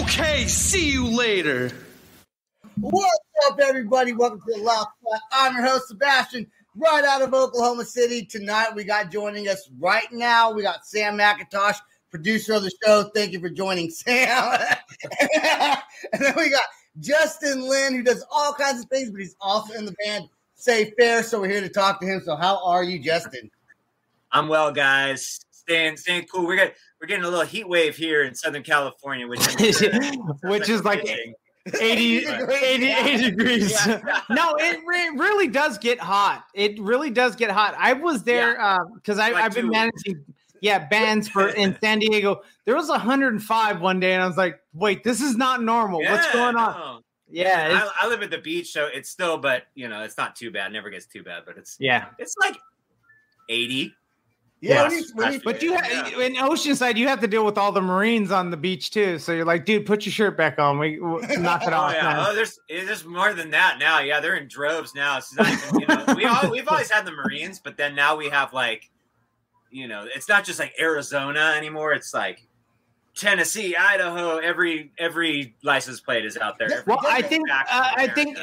Okay, see you later. What's up, everybody? Welcome to the Loud Spot. I'm your host, Sebastian, right out of Oklahoma City. Tonight, we got joining us right now, we got Sam McIntosh, producer of the show. Thank you for joining, Sam. And then we got Justin Linn, who does all kinds of things, but he's also in the band Save Ferris, so we're here to talk to him. So how are you, Justin? I'm well, guys. Staying cool. We're getting a little heat wave here in Southern California, which is like 80 degrees. Yeah. No, it really does get hot. It really does get hot. I was there because I've been managing bands in San Diego. There was 105 one day, and I was like, wait, this is not normal. Yeah, what's going on? No. Yeah, I live at the beach, so it's still, but it's not too bad. It never gets too bad, but it's like 80. Yeah, but in Oceanside, you have to deal with all the Marines on the beach too. So you're like, dude, put your shirt back on. We knock it off. Yeah. Oh, there's more than that now. Yeah, they're in droves now. It's not even, we've always had the Marines, but then now we have it's not just like Arizona anymore. It's like Tennessee, Idaho. Every license plate is out there. Well, I think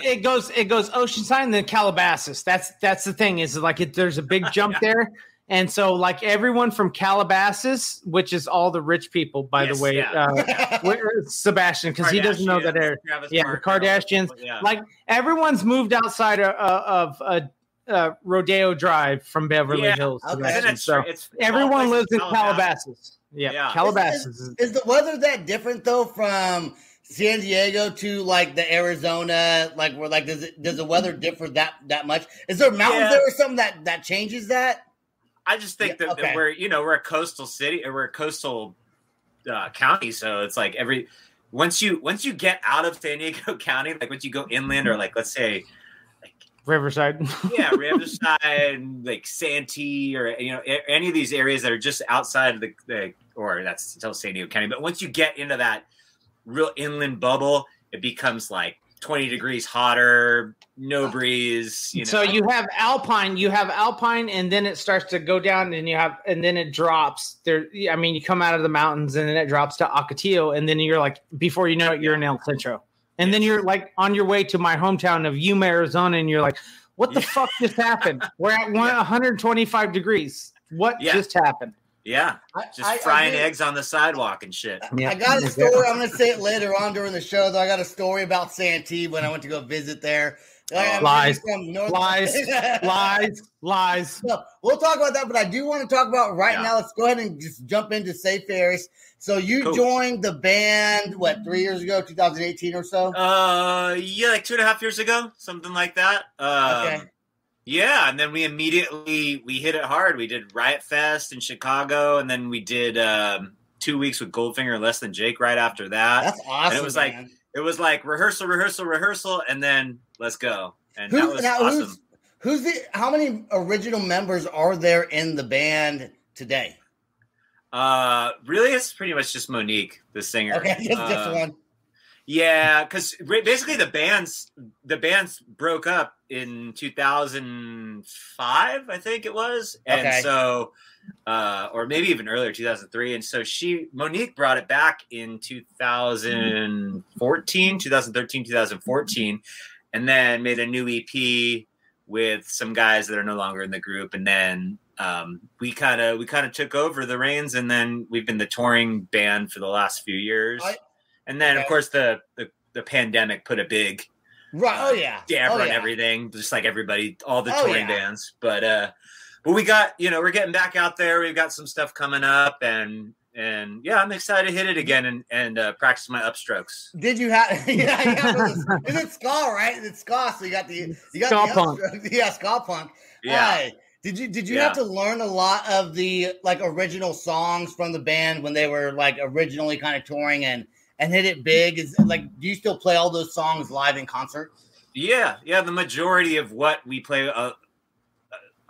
it goes Oceanside and then Calabasas. That's the thing is like there's a big jump there. And so, like everyone from Calabasas, which is all the rich people, by the way, Sebastian, because he doesn't know that they're the Kardashians. Yeah. Like everyone's moved outside of Rodeo Drive from Beverly Hills. Okay. So everyone lives in Calabasas. Yeah. Calabasas. Is the weather that different though from San Diego to like the Arizona? Like where does the weather differ that much? Is there mountains there or something that changes that? I just think that we're a coastal city or we're a coastal county, so it's like once you get out of San Diego County, like once you go inland or like let's say like Riverside, Riverside, like Santee or any of these areas that are just outside of the or that's still San Diego County, but once you get into that real inland bubble, it becomes like 20 degrees hotter, no breeze. So you have alpine, and then it starts to go down, and then it drops. There, I mean, you come out of the mountains, and then it drops to Ocotillo, and then you're like, before you know it, you're in El Centro, and then you're like on your way to my hometown of Yuma, Arizona, and you're like, what the fuck just happened? We're at 125 degrees. What just happened? Yeah, just frying eggs on the sidewalk and shit. Yeah. I got a story. I'm going to say it later on during the show, though. I got a story about Santee when I went to go visit there. Lies. So we'll talk about that, but I do want to talk about now. Let's go ahead and just jump into Save Ferris. So you joined the band, 3 years ago, 2018 or so? Like 2.5 years ago, something like that. Okay. Yeah, and then we hit it hard. We did Riot Fest in Chicago, and then we did 2 weeks with Goldfinger and Less Than Jake right after that. That's awesome. And it was like rehearsal, and then let's go. And that was awesome. How many original members are there in the band today? Really, it's pretty much just Monique, the singer. Okay, just one. Yeah, because basically the bands broke up in 2005, I think it was, and so, or maybe even earlier, 2003. And so Monique brought it back in 2013, 2014, and then made a new EP with some guys that are no longer in the group, and then we kind of took over the reins, and then we've been the touring band for the last few years. And then of course the pandemic put a big damper on everything, just like everybody, all the touring bands. But we got, we're getting back out there. We've got some stuff coming up, and I'm excited to hit it again and practice my upstrokes. Did you have? Is it ska, right? It's ska. So you got the ska punk. Ska punk. Yeah. Did you have to learn a lot of the like original songs from the band when they were like originally kind of touring and hit it big? Is like, do you still play all those songs live in concert? Yeah. The majority of what we play,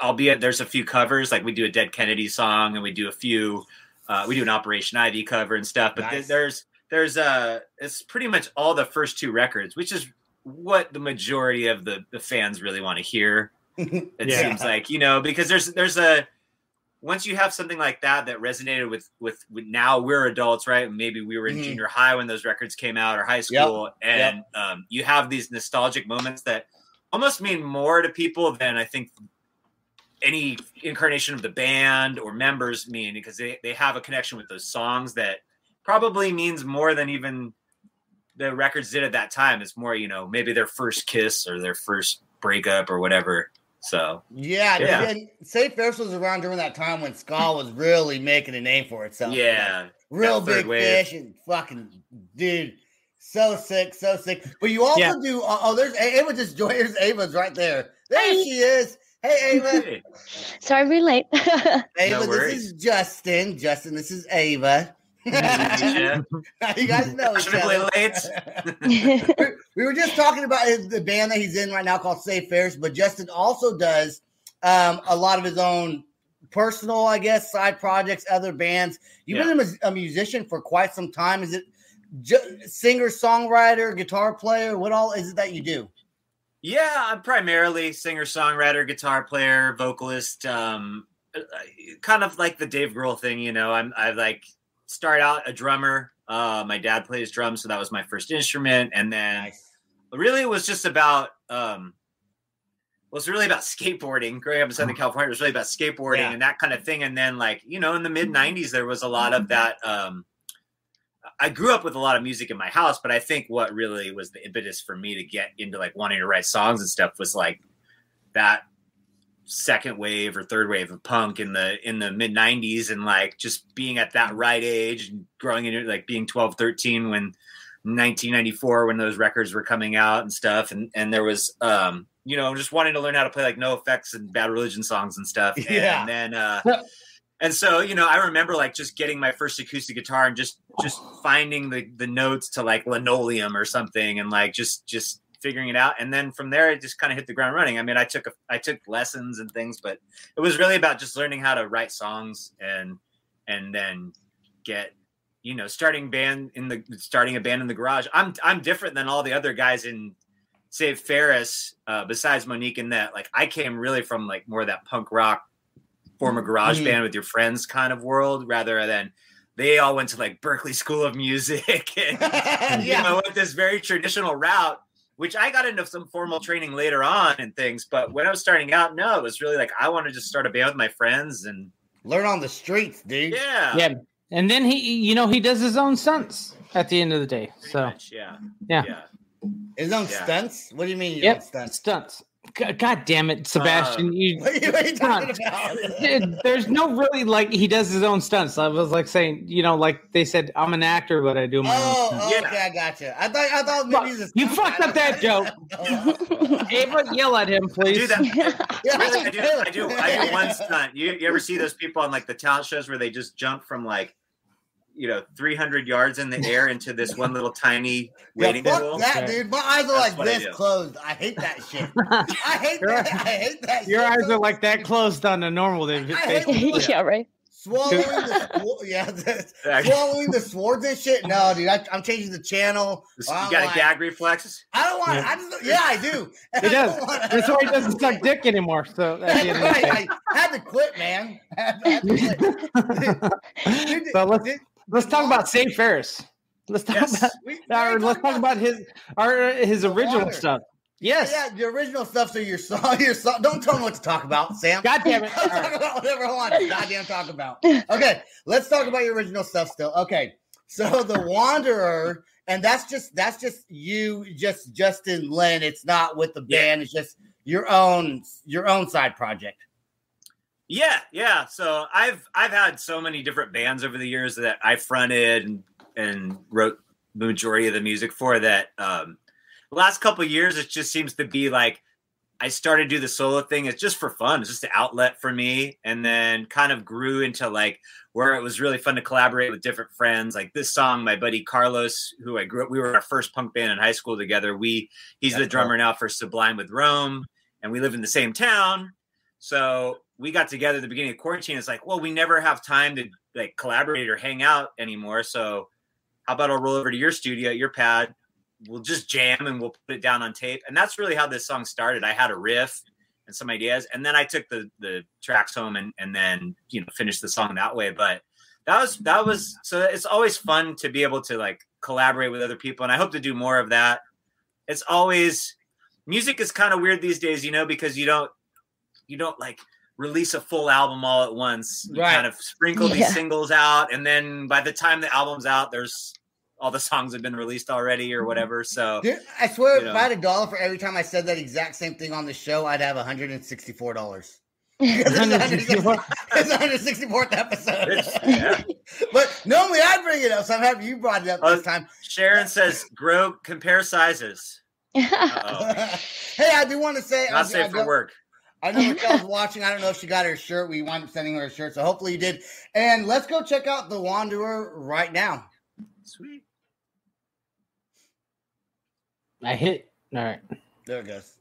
albeit there's a few covers, like we do a Dead Kennedy song and we do a few. We do an Operation Ivy cover and stuff, but nice. there's it's pretty much all the first 2 records, which is what the majority of the fans really want to hear. It seems like, because there's a, once you have something like that resonated with now we're adults, right? Maybe we were in junior high when those records came out or high school. And you have these nostalgic moments that almost mean more to people than I think any incarnation of the band or members mean, because they have a connection with those songs that probably means more than even the records did at that time. It's more, maybe their first kiss or their first breakup or whatever. So and Save Ferris was around during that time when ska was really making a name for itself. Yeah, real big fish and fucking dude, so sick. But you also do. There's Ava just joined. Here's Ava's right there. There she is. Hey, Ava. Hey. Sorry, I'm really late. Ava, this is Justin. Justin, this is Ava. You guys know each other. We were just talking about the band that he's in right now called Save Ferris, but Justin also does a lot of his own personal, I guess, side projects, other bands. You've been a musician for quite some time. Is it singer, songwriter, guitar player? What all is it that you do? Yeah, I'm primarily singer, songwriter, guitar player, vocalist. Kind of like the Dave Grohl thing, I like start out a drummer. My dad plays drums, so that was my first instrument, and then really it was just about skateboarding. Growing up in Southern California, it was really about skateboarding and that kind of thing. And then in the mid '90s, there was a lot of that. I grew up with a lot of music in my house, but I think what really was the impetus for me to get into like wanting to write songs and stuff was like that second wave or third wave of punk in the mid 90s, and like just being at that right age and growing into like being 12, 13 when 1994, when those records were coming out and stuff. And there was, just wanting to learn how to play like No Effects and Bad Religion songs and stuff. And then, and so, I remember like just getting my first acoustic guitar and just finding the notes to like Linoleum or something, and like just figuring it out. And then from there, it just kind of hit the ground running. I mean, I took lessons and things, but it was really about just learning how to write songs and then get, starting a band in the garage. I'm different than all the other guys in Save Ferris, besides Monique, in that like I came really from like more of that punk rock, form a garage band with your friends kind of world, rather than they all went to like Berklee School of Music and went this very traditional route, which I got into some formal training later on and things. But when I was starting out, no, it was really like I wanted to just start a band with my friends and learn on the streets, dude. Yeah. And then he does his own stunts at the end of the day. Pretty much, His own stunts? What do you mean? Stunts. God damn it, Sebastian! What are you talking about? There's no really like he does his own stunts. I was like saying, like they said, I'm an actor, but I do my own stunts. Okay, I gotcha. I thought maybe he's a you fucked up that joke. Ava, yell at him, please. I do one stunt. You ever see those people on like the talent shows where they just jump from like 300 yards in the air into this one little tiny waiting pool? That, dude. My eyes are like this closed. I hate that shit. I hate that shit. Your eyes are like that closed on a normal day. Yeah, right. Swallowing the swords and shit. No, dude, I'm changing the channel. You got a gag reflex? I don't want it. I do. He does. That's why he doesn't suck dick anymore. So I had to quit, man. Let's talk about Save Ferris. Let's talk about his original stuff. Yes. Yeah, the original stuff. So your song. Don't tell me what to talk about, Sam. God damn it. I'll talk about whatever I want to goddamn talk about. Okay, let's talk about your original stuff still. Okay, so The Wanderer And that's just you, just Justin Linn. It's not with the band. It's just your own side project. Yeah. So I've had so many different bands over the years that I fronted and wrote the majority of the music for. That the last couple of years, it just seems to be like I started to do the solo thing. It's just for fun. It's just an outlet for me, and then kind of grew into like where it was really fun to collaborate with different friends. Like this song, my buddy Carlos, who I grew up, we were our first punk band in high school together. He's the drummer now for Sublime with Rome, and we live in the same town. So we got together at the beginning of quarantine. It's like, well, we never have time to like collaborate or hang out anymore. So how about I'll roll over to your studio, your pad, we'll just jam and we'll put it down on tape. And that's really how this song started. I had a riff and some ideas, and then I took the tracks home and then, finished the song that way. But that was, so it's always fun to be able to like collaborate with other people. And I hope to do more of that. It's always, music is kind of weird these days, because you don't like release a full album all at once. You kind of sprinkle these singles out. And then by the time the album's out, there's all the songs have been released already or whatever. So dude, I swear, if I had $1 for every time I said that exact same thing on the show, I'd have $164. It's the 164th episode. Yeah. But normally I bring it up, so I'm happy you brought it up this time. Sharon says, compare sizes. Hey, I do want to say, not safe for work. I know Michelle's watching. I don't know if she got her shirt. We wound up sending her a shirt, so hopefully you did. And let's go check out The Wanderer right now. Sweet. I hit. All right. There it goes.